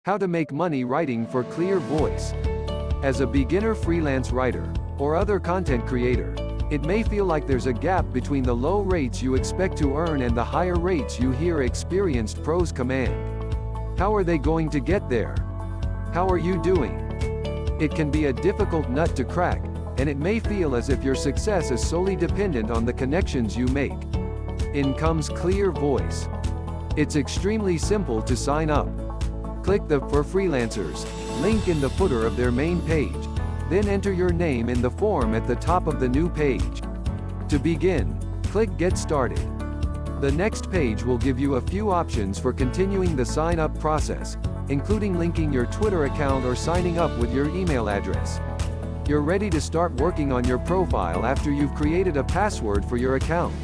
How to make money writing for Clear Voice. As a beginner freelance writer, or other content creator, it may feel like there's a gap between the low rates you expect to earn and the higher rates you hear experienced pros command. How are they going to get there? How are you doing? It can be a difficult nut to crack, and it may feel as if your success is solely dependent on the connections you make. In comes Clear Voice. It's extremely simple to sign up. Click the For Freelancers link in the footer of their main page, then enter your name in the form at the top of the new page. To begin, click Get Started. The next page will give you a few options for continuing the sign-up process, including linking your Twitter account or signing up with your email address. You're ready to start working on your profile after you've created a password for your account.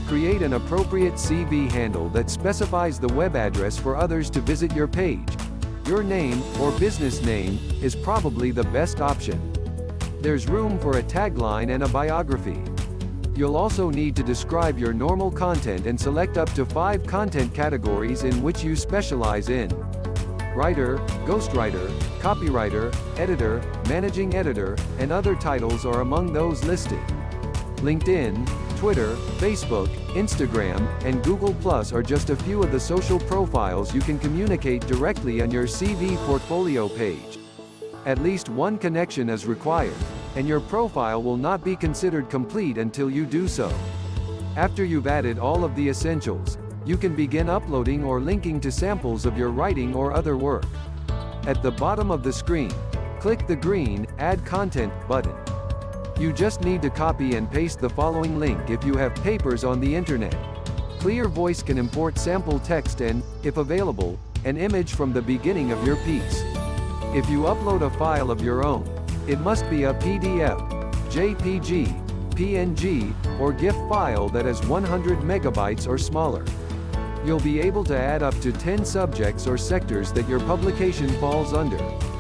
Create an appropriate CV handle that specifies the web address for others to visit your page. Your name, or business name, is probably the best option. There's room for a tagline and a biography. You'll also need to describe your normal content and select up to 5 content categories in which you specialize in. Writer, ghostwriter, copywriter, editor, managing editor, and other titles are among those listed. LinkedIn, Twitter, Facebook, Instagram, and Google+ are just a few of the social profiles you can communicate directly on your CV portfolio page. At least one connection is required, and your profile will not be considered complete until you do so. After you've added all of the essentials, you can begin uploading or linking to samples of your writing or other work. At the bottom of the screen, click the green Add Content button. You just need to copy and paste the following link if you have papers on the internet. Clear Voice can import sample text and, if available, an image from the beginning of your piece. If you upload a file of your own, it must be a PDF, JPG, PNG, or GIF file that is 100 megabytes or smaller. You'll be able to add up to 10 subjects or sectors that your publication falls under,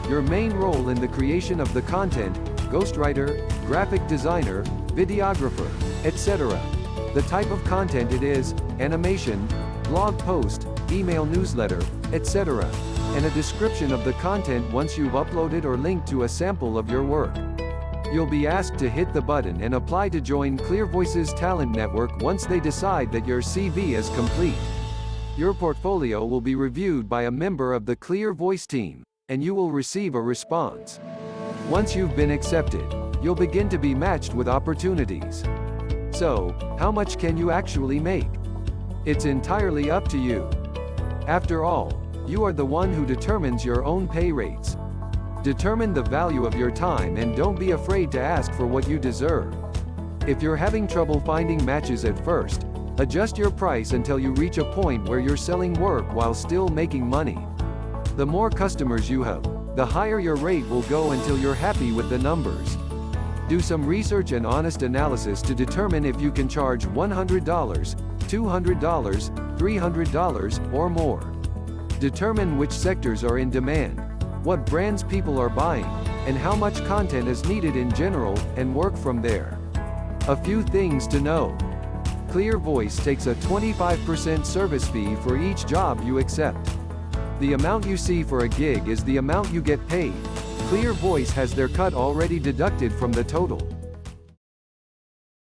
your main role in the creation of the content, ghostwriter, graphic designer, videographer, etc. The type of content it is, animation, blog post, email newsletter, etc. And a description of the content once you've uploaded or linked to a sample of your work. You'll be asked to hit the button and apply to join Clear Voice's talent network once they decide that your CV is complete. Your portfolio will be reviewed by a member of the Clear Voice team, and you will receive a response. Once you've been accepted, you'll begin to be matched with opportunities. So, how much can you actually make? It's entirely up to you. After all, you are the one who determines your own pay rates. Determine the value of your time and don't be afraid to ask for what you deserve. If you're having trouble finding matches at first, adjust your price until you reach a point where you're selling work while still making money. The more customers you have, the higher your rate will go until you're happy with the numbers. Do some research and honest analysis to determine if you can charge $100, $200, $300, or more. Determine which sectors are in demand, what brands people are buying, and how much content is needed in general, and work from there. A few things to know. Clear Voice takes a 25% service fee for each job you accept. The amount you see for a gig is the amount you get paid. Clear Voice has their cut already deducted from the total.